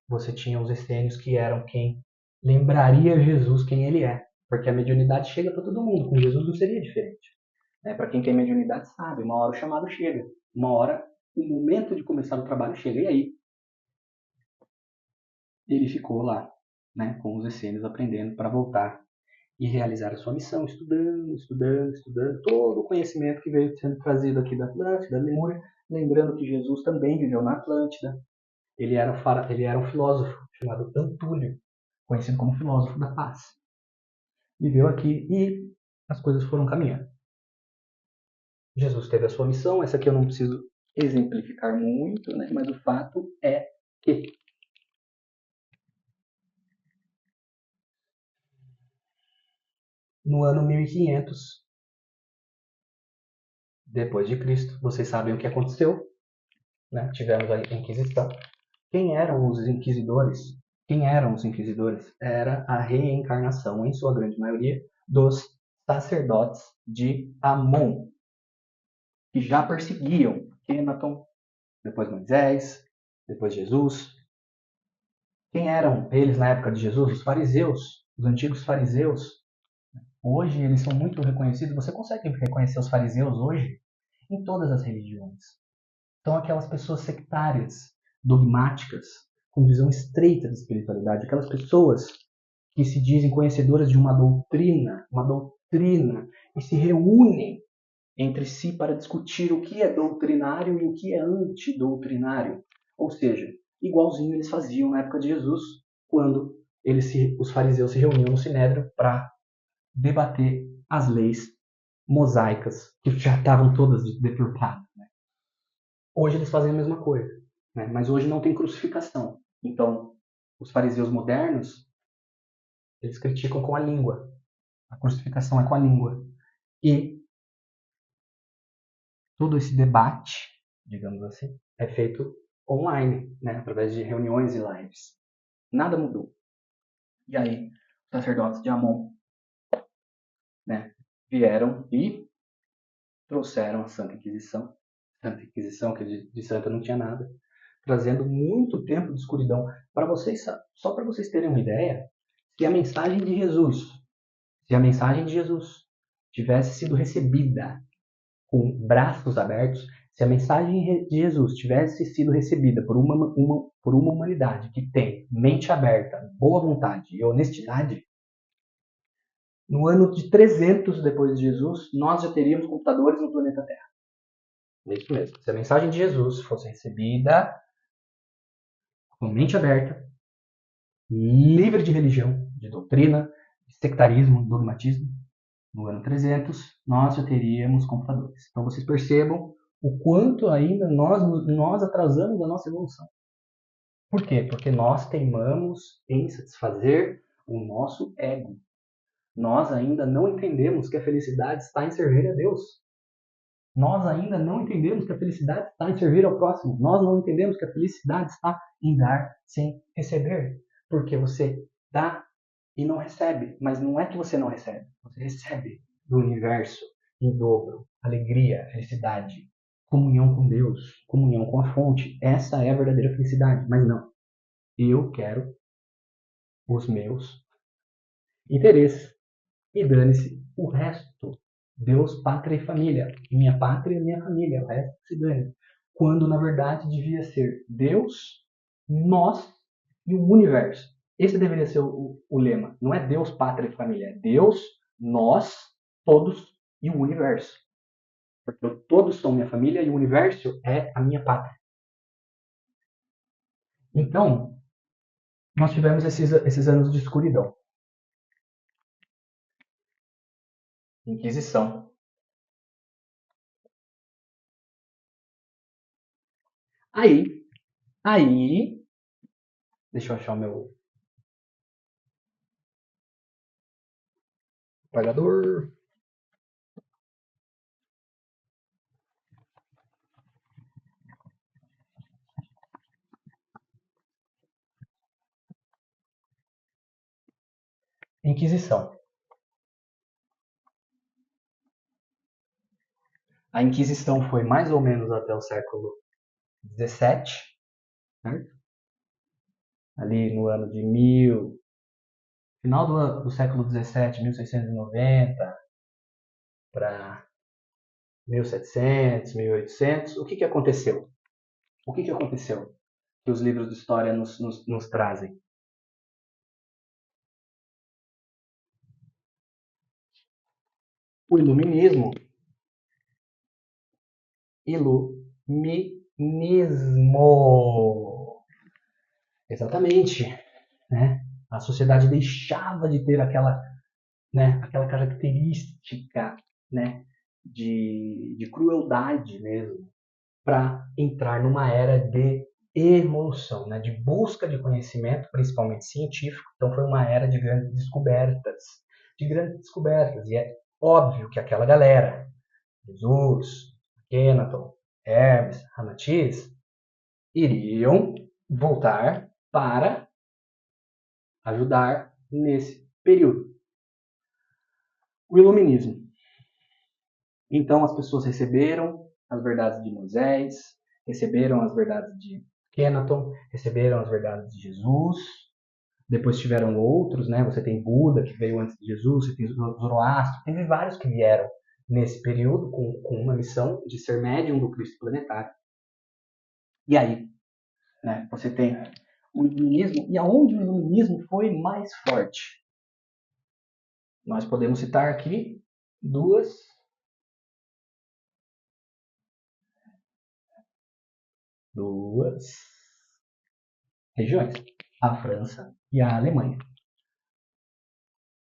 você tinha os essênios que eram quem lembraria Jesus quem ele é. Porque a mediunidade chega para todo mundo, com Jesus não seria diferente. Para quem tem mediunidade sabe, uma hora o chamado chega, uma hora o momento de começar o trabalho chega, e aí ele ficou lá, né, com os essênios aprendendo para voltar e realizar a sua missão, estudando todo o conhecimento que veio sendo trazido aqui da Atlântida, da Lemúria, lembrando que Jesus também viveu na Atlântida. Ele era um filósofo chamado Antúlio, conhecido como filósofo da paz. Viveu aqui e as coisas foram caminhando. Jesus teve a sua missão, essa aqui eu não preciso exemplificar muito, né? Mas o fato é que no ano 1500 depois de Cristo, vocês sabem o que aconteceu, né? Tivemos a Inquisição. Quem eram os inquisidores? Era a reencarnação, em sua grande maioria, dos sacerdotes de Amon, que já perseguiam Akhenaton, depois Moisés, depois Jesus. Quem eram eles na época de Jesus? Os fariseus, os antigos fariseus. Hoje eles são muito reconhecidos. Você consegue reconhecer os fariseus hoje em todas as religiões. São aquelas pessoas sectárias, dogmáticas, com visão estreita da espiritualidade. Aquelas pessoas que se dizem conhecedoras de uma doutrina, e se reúnem entre si para discutir o que é doutrinário e o que é antidoutrinário. Ou seja, igualzinho eles faziam na época de Jesus, quando os fariseus se reuniam no Sinédrio para debater as leis mosaicas, que já estavam todas deturpadas. Né? Hoje eles fazem a mesma coisa, né? Mas hoje não tem crucificação. Então, os fariseus modernos, eles criticam com a língua. A crucificação é com a língua. E todo esse debate, digamos assim, é feito online, né? Através de reuniões e lives. Nada mudou. E aí, os sacerdotes de Amon, né, vieram e trouxeram a Santa Inquisição. Santa Inquisição, que de santa não tinha nada, trazendo muito tempo de escuridão. Para vocês, só para vocês terem uma ideia, se a mensagem de Jesus tivesse sido recebida com braços abertos, se a mensagem de Jesus tivesse sido recebida por uma humanidade que tem mente aberta, boa vontade e honestidade, no ano de 300 depois de Jesus, nós já teríamos computadores no planeta Terra. É isso mesmo. Se a mensagem de Jesus fosse recebida com mente aberta, livre de religião, de doutrina, de sectarismo, dogmatismo, no ano 300, nós já teríamos computadores. Então vocês percebam o quanto ainda nós atrasamos a nossa evolução. Por quê? Porque nós teimamos em satisfazer o nosso ego. Nós ainda não entendemos que a felicidade está em servir a Deus. Nós ainda não entendemos que a felicidade está em servir ao próximo. Nós não entendemos que a felicidade está em dar sem receber. Porque você dá e não recebe. Mas não é que você não recebe. Você recebe do universo em dobro. Alegria, felicidade, comunhão com Deus, comunhão com a fonte. Essa é a verdadeira felicidade. Mas não. Eu quero os meus interesses. E dane-se o resto. Deus, pátria e família. Minha pátria e minha família. O resto se dane. Quando, na verdade, devia ser Deus, nós e o universo. Esse deveria ser o lema. Não é Deus, pátria e família. É Deus, nós, todos e o universo. Porque todos são minha família e o universo é a minha pátria. Então, nós tivemos esses anos de escuridão. Inquisição. Aí, deixa eu achar o meu apagador. Inquisição. A Inquisição foi mais ou menos até o século XVII, certo? Ali no ano de final do século XVII, 1690, para 1700, 1800. O que aconteceu? O que aconteceu que os livros de história nos trazem? O Iluminismo. Iluminismo. Exatamente. Né? A sociedade deixava de ter aquela característica, né, de crueldade mesmo, para entrar numa era de evolução, né, de busca de conhecimento, principalmente científico. Então foi uma era de grandes descobertas. E é óbvio que aquela galera, Jesus, Akhenaton, Hermes, Ramatiz, iriam voltar para ajudar nesse período. O Iluminismo. Então as pessoas receberam as verdades de Moisés, receberam as verdades de Akhenaton, receberam as verdades de Jesus. Depois tiveram outros, né? Você tem Buda, que veio antes de Jesus, você tem Zoroastro, teve vários que vieram nesse período com uma missão de ser médium do Cristo planetário. E aí, né, você tem o Iluminismo, e aonde o Iluminismo foi mais forte? Nós podemos citar aqui duas regiões, a França e a Alemanha.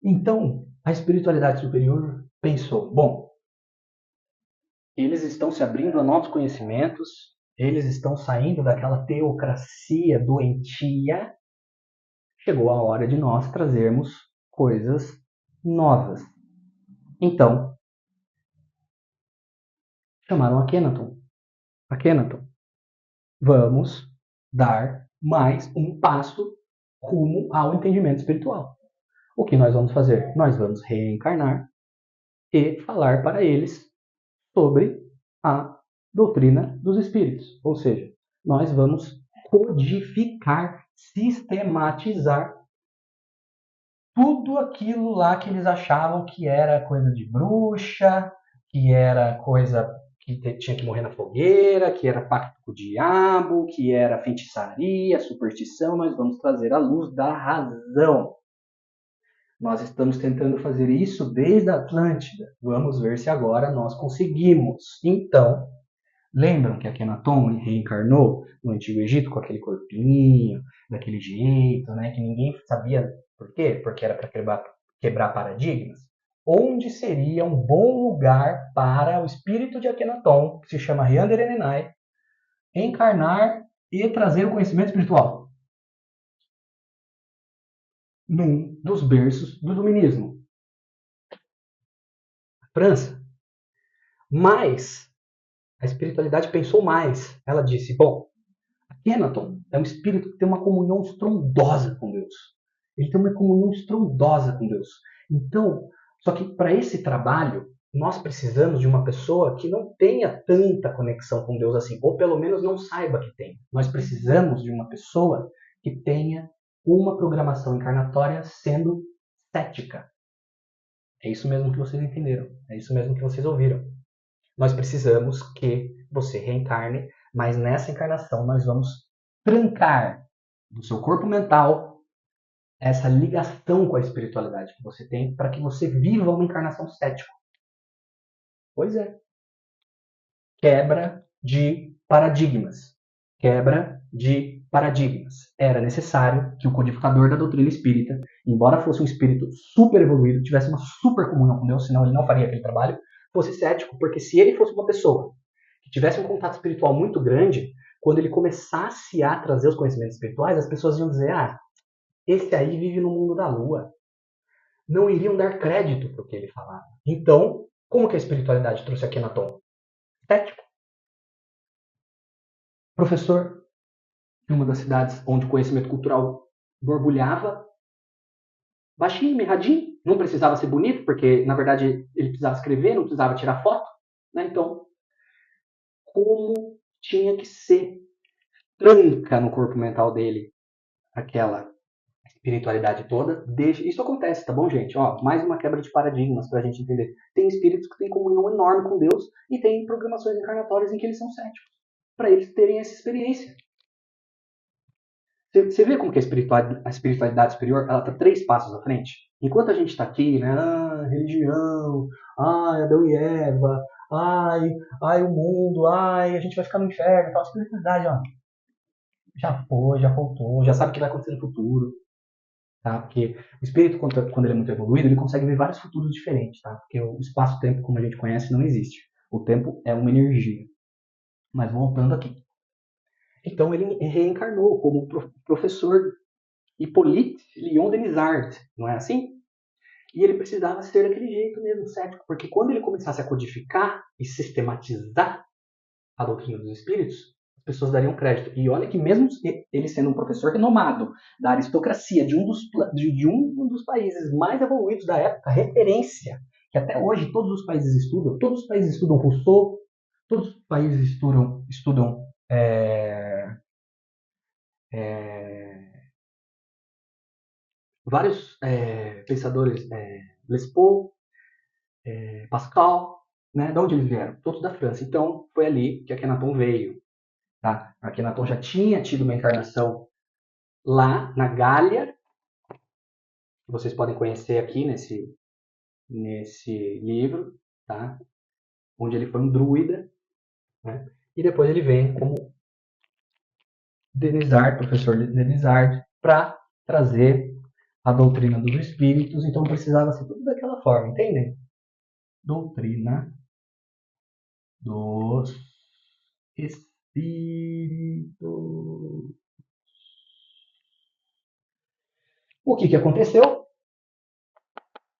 Então, a espiritualidade superior pensou, bom, eles estão se abrindo a novos conhecimentos, eles estão saindo daquela teocracia doentia, chegou a hora de nós trazermos coisas novas. Então, chamaram Akhenaton. Vamos dar mais um passo rumo ao entendimento espiritual. O que nós vamos fazer? Nós vamos reencarnar e falar para eles sobre a doutrina dos espíritos. Ou seja, nós vamos codificar, sistematizar tudo aquilo lá que eles achavam que era coisa de bruxa, que era coisa que tinha que morrer na fogueira, que era pacto com o diabo, que era feitiçaria, superstição. Nós vamos trazer a luz da razão. Nós estamos tentando fazer isso desde a Atlântida. Vamos ver se agora nós conseguimos. Então, Lembram que Akhenaton reencarnou no Antigo Egito com aquele corpinho, daquele jeito, né? Que ninguém sabia por quê? Porque era para quebrar paradigmas. Onde seria um bom lugar para o espírito de Akhenaton, que se chama Rhiannon Erenai, encarnar e trazer o conhecimento espiritual? Num dos berços do iluminismo. França. Mas a espiritualidade pensou mais. Ela disse, bom, Akhenaton é um espírito que tem uma comunhão estrondosa com Deus. Ele tem uma comunhão estrondosa com Deus. Então, só que para esse trabalho, nós precisamos de uma pessoa que não tenha tanta conexão com Deus assim, ou pelo menos não saiba que tem. Nós precisamos de uma pessoa que tenha uma programação encarnatória sendo cética. É isso mesmo que vocês entenderam. É isso mesmo que vocês ouviram. Nós precisamos que você reencarne, mas nessa encarnação nós vamos trancar no seu corpo mental essa ligação com a espiritualidade que você tem para que você viva uma encarnação cética. Pois é. Quebra de paradigmas. Quebra de paradigmas. Era necessário que o codificador da doutrina espírita, embora fosse um espírito super evoluído, tivesse uma super comunhão com Deus, senão ele não faria aquele trabalho, fosse cético, porque se ele fosse uma pessoa que tivesse um contato espiritual muito grande, quando ele começasse a trazer os conhecimentos espirituais, as pessoas iam dizer, esse aí vive no mundo da lua. Não iriam dar crédito para o que ele falava. Então, como que a espiritualidade trouxe Akhenaton? Cético. Professor de uma das cidades onde o conhecimento cultural borbulhava, baixinho, mirradinho, não precisava ser bonito, porque, na verdade, ele precisava escrever, não precisava tirar foto, né? Então, como tinha que ser tranca no corpo mental dele aquela espiritualidade toda. Isso acontece, tá bom, gente? Ó, mais uma quebra de paradigmas pra gente entender. Tem espíritos que têm comunhão enorme com Deus e tem programações encarnatórias em que eles são céticos, para eles terem essa experiência. Você vê como que a espiritualidade superior ela está 3 passos à frente? Enquanto a gente está aqui, né? Religião, Adão e Eva, o mundo, a gente vai ficar no inferno. Então, a espiritualidade, ó, já foi, já voltou, já sabe o que vai acontecer no futuro. Tá? Porque o espírito, quando ele é muito evoluído, ele consegue ver vários futuros diferentes. Tá? Porque o espaço-tempo, como a gente conhece, não existe. O tempo é uma energia. Mas voltando aqui. Então ele reencarnou como professor Hippolyte Léon Denisard, não é assim? E ele precisava ser daquele jeito mesmo, cético, porque quando ele começasse a codificar e sistematizar a doutrina dos espíritos, as pessoas dariam crédito. E olha que mesmo ele sendo um professor renomado da aristocracia de um dos países mais evoluídos da época, referência, que até hoje todos os países estudam Rousseau, todos os países estudam vários pensadores, Les Paul, Pascal, né? De onde eles vieram? Todos da França. Então, foi ali que Akhenaton veio. Tá? Akhenaton já tinha tido uma encarnação lá na Gália, que vocês podem conhecer aqui nesse livro, tá? Onde ele foi um druida, né? E depois ele vem como Denisard, professor de Denisard, para trazer a doutrina dos espíritos. Então precisava ser tudo daquela forma, entendem? Doutrina dos espíritos. O que aconteceu?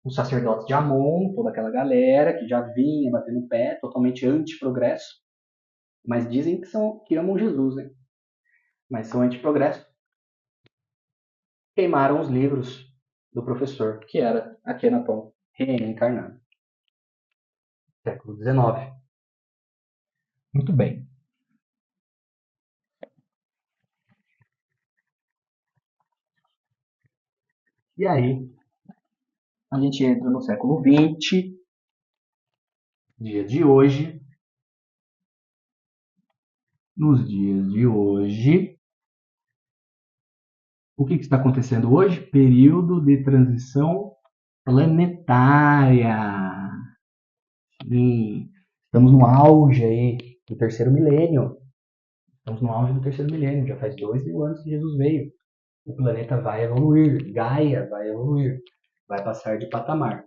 Os sacerdotes de Amon, toda aquela galera que já vinha batendo o pé, totalmente anti-progresso, mas dizem que amam Jesus, né? Mas são anti-progresso. Queimaram os livros do professor, que era Akhenaton reencarnado. Século XIX. Muito bem. E aí, a gente entra no século XX, dia de hoje. Nos dias de hoje, o que está acontecendo hoje? Período de transição planetária. Sim, estamos no auge aí no terceiro milênio. Estamos no auge do terceiro milênio, já faz 2.000 anos que Jesus veio. O planeta vai evoluir, Gaia vai evoluir, vai passar de patamar.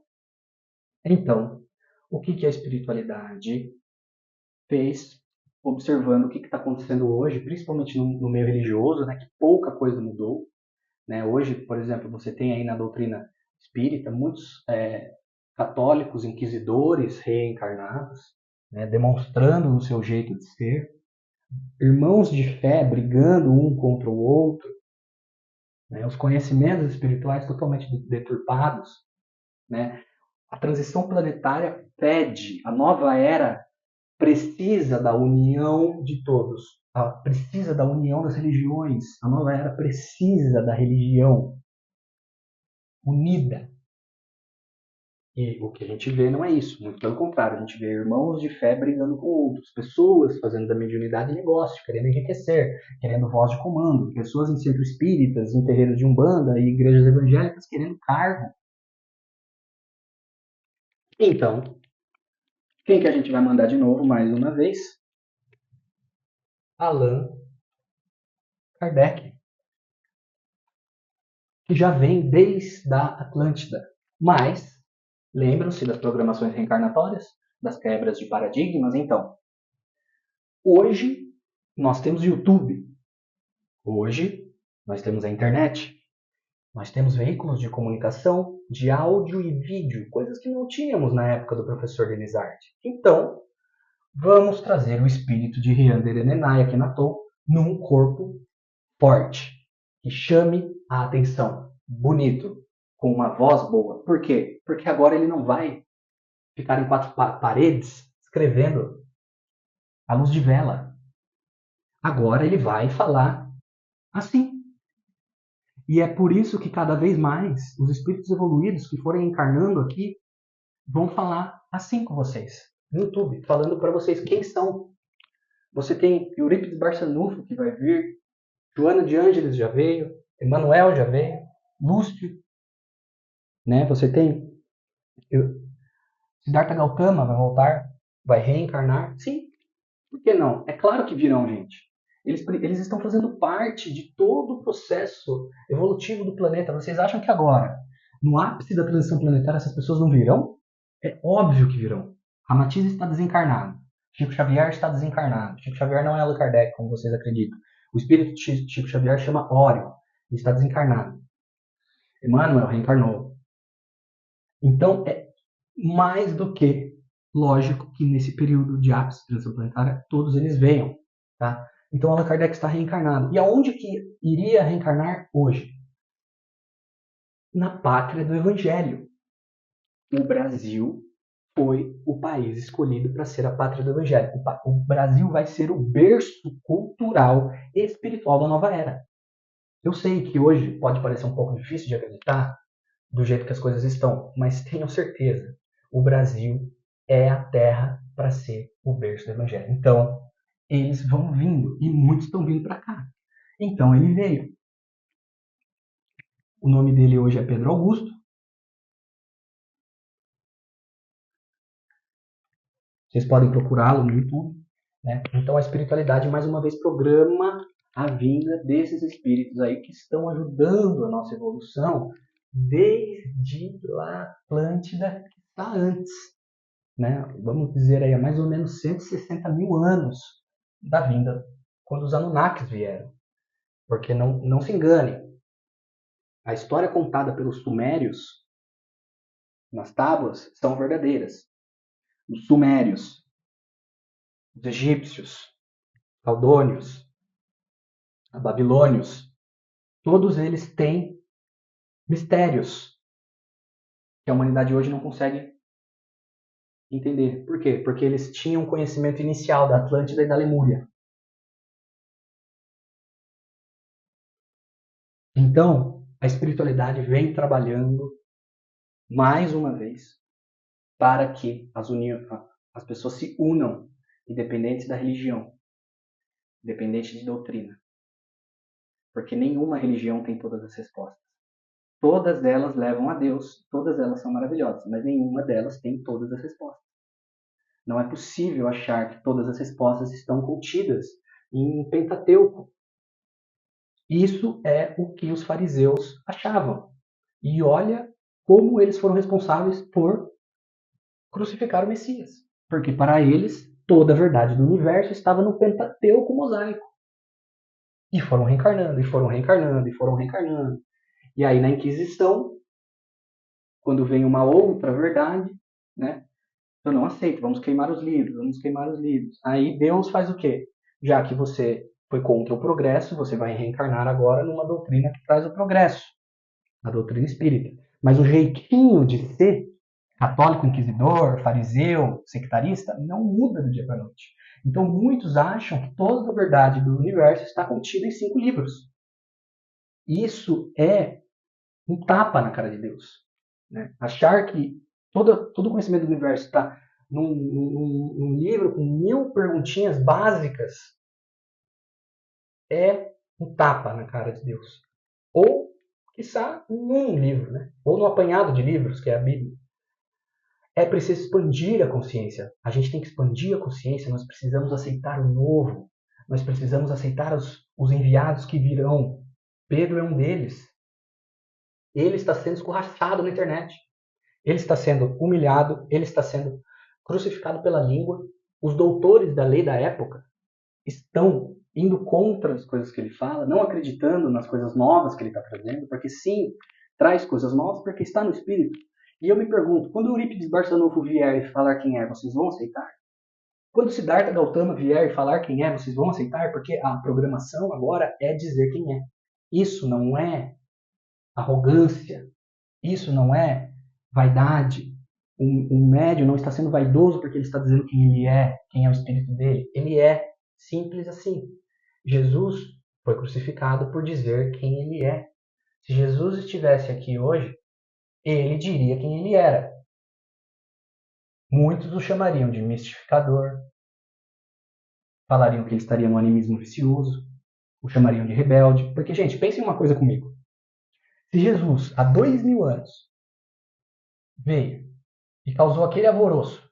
Então, o que a espiritualidade fez, observando o que está acontecendo hoje, principalmente no meio religioso, né, que pouca coisa mudou. Né? Hoje, por exemplo, você tem aí na doutrina espírita muitos católicos inquisidores reencarnados, né, demonstrando o seu jeito de ser, irmãos de fé brigando um contra o outro, né, os conhecimentos espirituais totalmente deturpados, né? A transição planetária pede, a nova era precisa da união de todos, precisa da união das religiões, a nova era precisa da religião unida. E o que a gente vê não é isso, muito pelo contrário, a gente vê irmãos de fé brigando com outros, pessoas fazendo da mediunidade negócio, querendo enriquecer, querendo voz de comando, pessoas em centros espíritas, em terreiros de umbanda e igrejas evangélicas querendo cargo. Então, quem que a gente vai mandar de novo, mais uma vez? Allan Kardec, que já vem desde a Atlântida. Mas, lembram-se das programações reencarnatórias? Das quebras de paradigmas? Então, hoje nós temos YouTube. Hoje nós temos a internet. Nós temos veículos de comunicação, de áudio e vídeo, coisas que não tínhamos na época do professor Denizarte. Então, vamos trazer o espírito de Rian Derenenai aqui na Toa num corpo forte, que chame a atenção, bonito, com uma voz boa. Por quê? Porque agora ele não vai ficar em quatro paredes escrevendo à luz de vela. Agora ele vai falar assim. E é por isso que cada vez mais os espíritos evoluídos que forem encarnando aqui vão falar assim com vocês, no YouTube, falando para vocês quem são. Você tem Eurípides Barçanufo que vai vir, Joana de Ângeles já veio, Emanuel já veio, Lúcio, né? Você tem Siddhartha Gautama vai voltar, vai reencarnar. Sim, por que não? É claro que virão, gente. Eles estão fazendo parte de todo o processo evolutivo do planeta. Vocês acham que agora, no ápice da transição planetária, essas pessoas não virão? É óbvio que virão. Ramatiz está desencarnado. Chico Xavier está desencarnado. Chico Xavier não é Allan Kardec, como vocês acreditam. O espírito de Chico Xavier chama Órion. Ele está desencarnado. Emmanuel reencarnou. Então, é mais do que lógico que nesse período de ápice transaplanetária todos eles venham, tá? Então Allan Kardec está reencarnado. E aonde que iria reencarnar hoje? Na pátria do Evangelho. O Brasil foi o país escolhido para ser a pátria do Evangelho. O Brasil vai ser o berço cultural e espiritual da nova era. Eu sei que hoje pode parecer um pouco difícil de acreditar do jeito que as coisas estão, mas tenham certeza, o Brasil é a terra para ser o berço do Evangelho. Então, eles vão vindo, e muitos estão vindo para cá. Então, ele veio. O nome dele hoje é Pedro Augusto. Vocês podem procurá-lo no YouTube. Né? Então, a espiritualidade, mais uma vez, programa a vinda desses espíritos aí que estão ajudando a nossa evolução desde lá Atlântida, que está antes. Né? Vamos dizer aí, há mais ou menos 160 mil anos da vinda, quando os Anunnakis vieram. Porque não se engane, a história contada pelos sumérios nas tábuas são verdadeiras. Os sumérios, os egípcios, caldônios, babilônios, todos eles têm mistérios que a humanidade hoje não consegue entender. Por quê? Porque eles tinham conhecimento inicial da Atlântida e da Lemúria. Então, a espiritualidade vem trabalhando mais uma vez para que as pessoas se unam, independente da religião, independente de doutrina. Porque nenhuma religião tem todas as respostas. Todas elas levam a Deus, todas elas são maravilhosas, mas nenhuma delas tem todas as respostas. Não é possível achar que todas as respostas estão contidas em Pentateuco. Isso é o que os fariseus achavam. E olha como eles foram responsáveis por crucificar o Messias. Porque para eles, toda a verdade do universo estava no Pentateuco mosaico. E foram reencarnando, e foram reencarnando, e foram reencarnando. E aí na Inquisição, quando vem uma outra verdade, né? Eu não aceito, vamos queimar os livros, vamos queimar os livros. Aí Deus faz o quê? Já que você foi contra o progresso, você vai reencarnar agora numa doutrina que traz o progresso, a doutrina espírita. Mas o jeitinho de ser católico, inquisidor, fariseu, sectarista, não muda do dia para a noite. Então muitos acham que toda a verdade do universo está contida em 5 livros. Isso é um tapa na cara de Deus. Né? Achar que todo o conhecimento do universo está num livro com 1000 perguntinhas básicas é um tapa na cara de Deus. Ou, quiçá, num livro, né? Ou no apanhado de livros, que é a Bíblia. É preciso expandir a consciência. A gente tem que expandir a consciência, nós precisamos aceitar o novo. Nós precisamos aceitar os enviados que virão. Pedro é um deles. Ele está sendo escorraçado na internet. Ele está sendo humilhado, ele está sendo crucificado pela língua. Os doutores da lei da época estão indo contra as coisas que ele fala, não acreditando nas coisas novas que ele está trazendo, porque sim, traz coisas novas porque está no espírito. E eu me pergunto, quando Eurípides Barçanufo vier e falar quem é, vocês vão aceitar? Quando Siddhartha Gautama vier e falar quem é, vocês vão aceitar? Porque a programação agora é dizer quem é. Isso não é arrogância, isso não é vaidade. Um médium não está sendo vaidoso porque ele está dizendo quem é o espírito dele. Ele é simples assim. Jesus foi crucificado por dizer quem ele é. Se Jesus estivesse aqui hoje, ele diria quem ele era. Muitos o chamariam de mistificador, falariam que ele estaria no animismo vicioso, o chamariam de rebelde. Porque, gente, pensem uma coisa comigo. Se Jesus, há 2000 anos, veio e causou aquele alvoroço,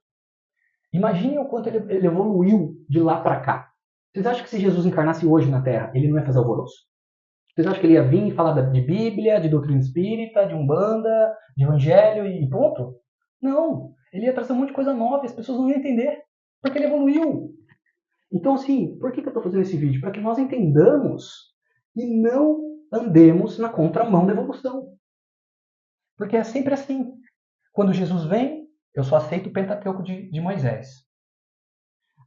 imaginem o quanto ele evoluiu de lá para cá. Vocês acham que se Jesus encarnasse hoje na Terra, ele não ia fazer alvoroço? Vocês acham que ele ia vir e falar de Bíblia, de doutrina espírita, de Umbanda, de Evangelho e ponto? Não. Ele ia trazer um monte de coisa nova e as pessoas não iam entender. Porque ele evoluiu. Então, assim, por que eu estou fazendo esse vídeo? Para que nós entendamos e não andemos na contramão da evolução. Porque é sempre assim. Quando Jesus vem, eu só aceito o Pentateuco de Moisés.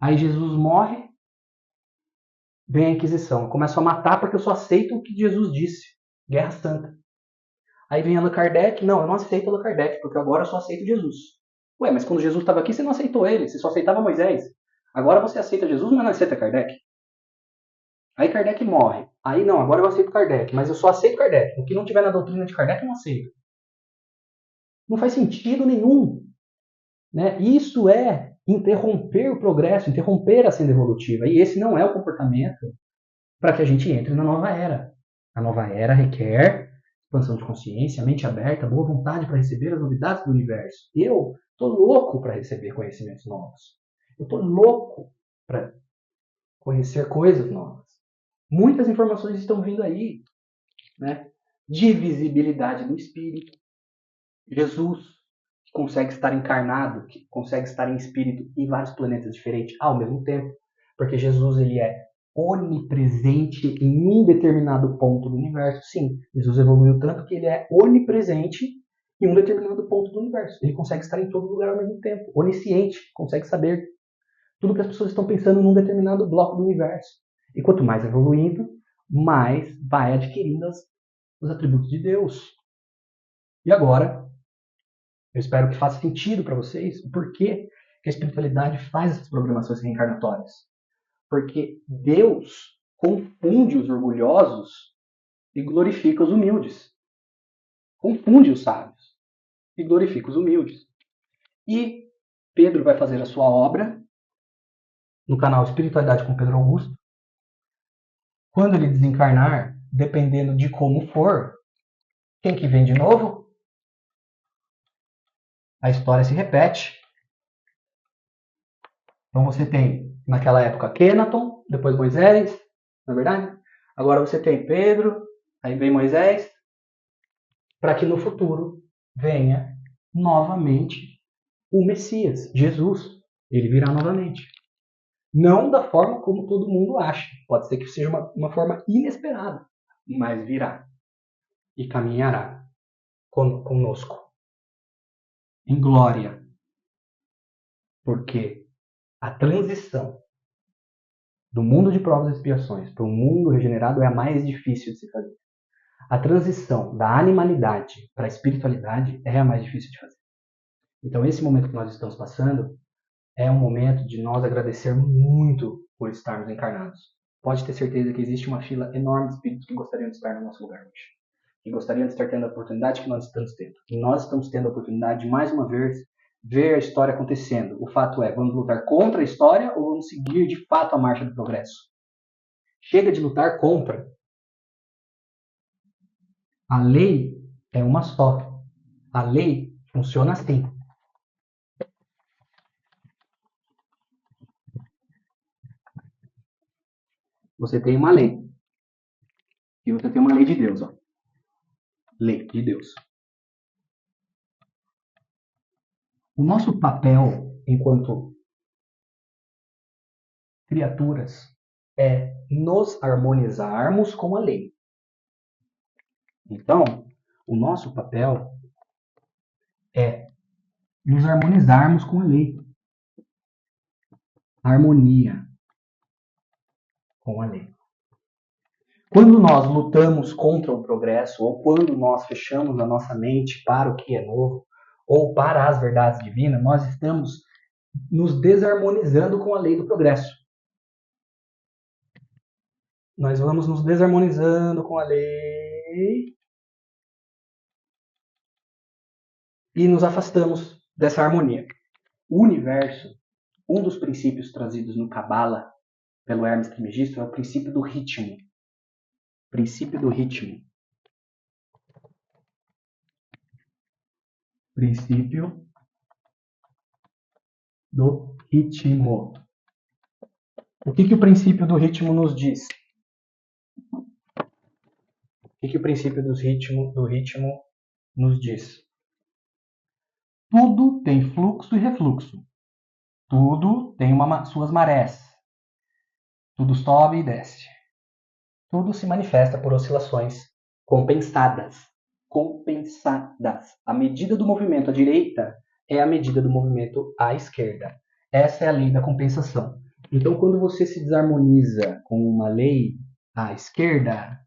Aí Jesus morre, vem a Inquisição. Eu começo a matar porque eu só aceito o que Jesus disse. Guerra Santa. Aí vem Allan Kardec. Não, eu não aceito Allan Kardec, porque agora eu só aceito Jesus. Ué, mas quando Jesus estava aqui, você não aceitou ele. Você só aceitava Moisés. Agora você aceita Jesus, mas não aceita Kardec. Aí Kardec morre. Aí não, agora eu aceito Kardec. Mas eu só aceito Kardec. O que não tiver na doutrina de Kardec, eu não aceito. Não faz sentido nenhum. Né? Isso é interromper o progresso, interromper a senda evolutiva. E esse não é o comportamento para que a gente entre na nova era. A nova era requer expansão de consciência, mente aberta, boa vontade para receber as novidades do universo. Eu tô louco para receber conhecimentos novos. Eu tô louco para conhecer coisas novas. Muitas informações estão vindo aí, né? Divisibilidade do espírito. Jesus, que consegue estar encarnado, que consegue estar em espírito em vários planetas diferentes ao mesmo tempo, porque Jesus ele é onipresente em um determinado ponto do universo. Sim, Jesus evoluiu tanto que ele é onipresente em um determinado ponto do universo. Ele consegue estar em todo lugar ao mesmo tempo. Onisciente, consegue saber tudo que as pessoas estão pensando num determinado bloco do universo. E quanto mais evoluindo, mais vai adquirindo os atributos de Deus. E agora, eu espero que faça sentido para vocês o porquê que a espiritualidade faz essas programações reencarnatórias. Porque Deus confunde os orgulhosos e glorifica os humildes. Confunde os sábios e glorifica os humildes. E Pedro vai fazer a sua obra no canal Espiritualidade com Pedro Augusto. Quando ele desencarnar, dependendo de como for, quem que vem de novo? A história se repete. Então você tem, naquela época, Kenaton, depois Moisés, não é verdade? Agora você tem Pedro, aí vem Moisés, para que no futuro venha novamente o Messias, Jesus. Ele virá novamente. Não da forma como todo mundo acha. Pode ser que seja uma forma inesperada, mas virá e caminhará conosco em glória. Porque a transição do mundo de provas e expiações para um mundo regenerado é a mais difícil de se fazer. A transição da animalidade para a espiritualidade é a mais difícil de fazer. Então, esse momento que nós estamos passando é um momento de nós agradecer muito por estarmos encarnados. Pode ter certeza que existe uma fila enorme de espíritos que gostariam de estar no nosso lugar hoje. Que gostariam de estar tendo a oportunidade que nós estamos tendo. E nós estamos tendo a oportunidade de, mais uma vez, ver a história acontecendo. O fato é, vamos lutar contra a história ou vamos seguir de fato a marcha do progresso? Chega de lutar contra. A lei é uma só. A lei funciona assim. Você tem uma lei. E você tem uma lei de Deus. Ó. Lei de Deus. O nosso papel enquanto criaturas é nos harmonizarmos com a lei. Então, o nosso papel é nos harmonizarmos com a lei. Harmonia com a lei. Quando nós lutamos contra o progresso, ou quando nós fechamos a nossa mente para o que é novo, ou para as verdades divinas, nós estamos nos desarmonizando com a lei do progresso. Nós vamos nos desarmonizando com a lei e nos afastamos dessa harmonia. O universo, um dos princípios trazidos no Cabala pelo Hermes Trismegisto é o princípio do ritmo. Princípio do ritmo. Princípio do ritmo. O que o princípio do ritmo nos diz? O que o princípio do ritmo nos diz? Tudo tem fluxo e refluxo. Tudo tem suas marés. Tudo sobe e desce. Tudo se manifesta por oscilações compensadas. Compensadas. A medida do movimento à direita é a medida do movimento à esquerda. Essa é a lei da compensação. Então, quando você se desarmoniza com uma lei à esquerda,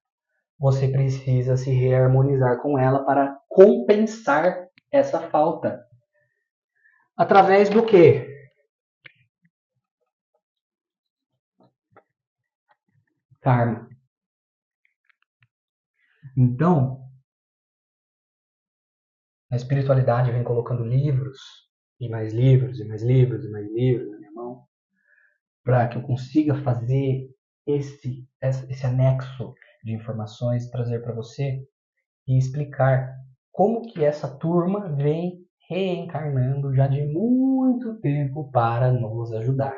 você precisa se reharmonizar com ela para compensar essa falta. Através do quê? Karma. Então, a espiritualidade vem colocando livros, e mais livros, e mais livros, e mais livros na minha mão, para que eu consiga fazer esse anexo de informações, trazer para você e explicar como que essa turma vem reencarnando já de muito tempo para nos ajudar.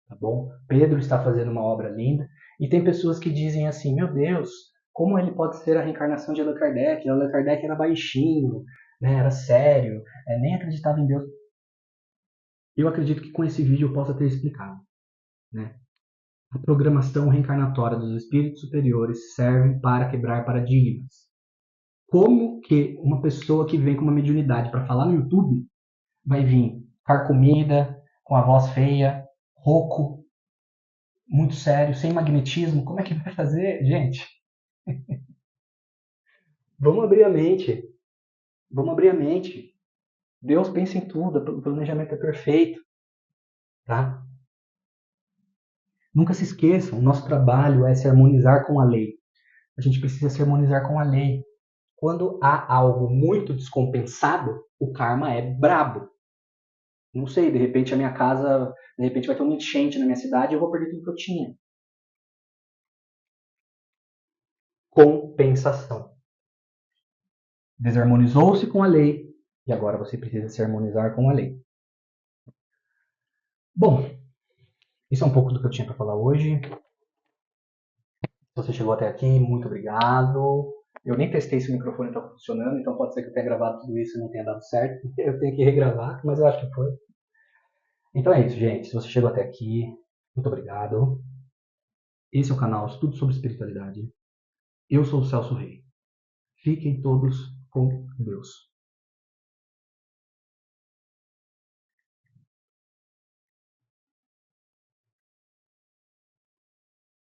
Tá bom? Pedro está fazendo uma obra linda e tem pessoas que dizem assim, meu Deus, como ele pode ser a reencarnação de Allan Kardec? Allan Kardec era baixinho, né? Era sério, nem acreditava em Deus. Eu acredito que com esse vídeo eu possa ter explicado. Né? A programação reencarnatória dos espíritos superiores serve para quebrar paradigmas. Como que uma pessoa que vem com uma mediunidade para falar no YouTube vai vir carcomida, com a voz feia, rouco, muito sério, sem magnetismo? Como é que vai fazer, gente? Vamos abrir a mente. Vamos abrir a mente. Deus pensa em tudo, o planejamento é perfeito. Tá? Nunca se esqueçam, o nosso trabalho é se harmonizar com a lei. A gente precisa se harmonizar com a lei. Quando há algo muito descompensado, o karma é brabo. Não sei, de repente a minha casa, de repente vai ter uma enchente na minha cidade e eu vou perder tudo que eu tinha. Compensação. Desarmonizou-se com a lei e agora você precisa se harmonizar com a lei. Bom, isso é um pouco do que eu tinha para falar hoje. Se você chegou até aqui, muito obrigado. Eu nem testei se o microfone está funcionando, então pode ser que eu tenha gravado tudo isso e não tenha dado certo. Eu tenho que regravar, mas eu acho que foi. Então é isso, gente. Se você chegou até aqui, muito obrigado. Esse é o canal Estudo sobre Espiritualidade. Eu sou o Celso Rei. Fiquem todos com Deus.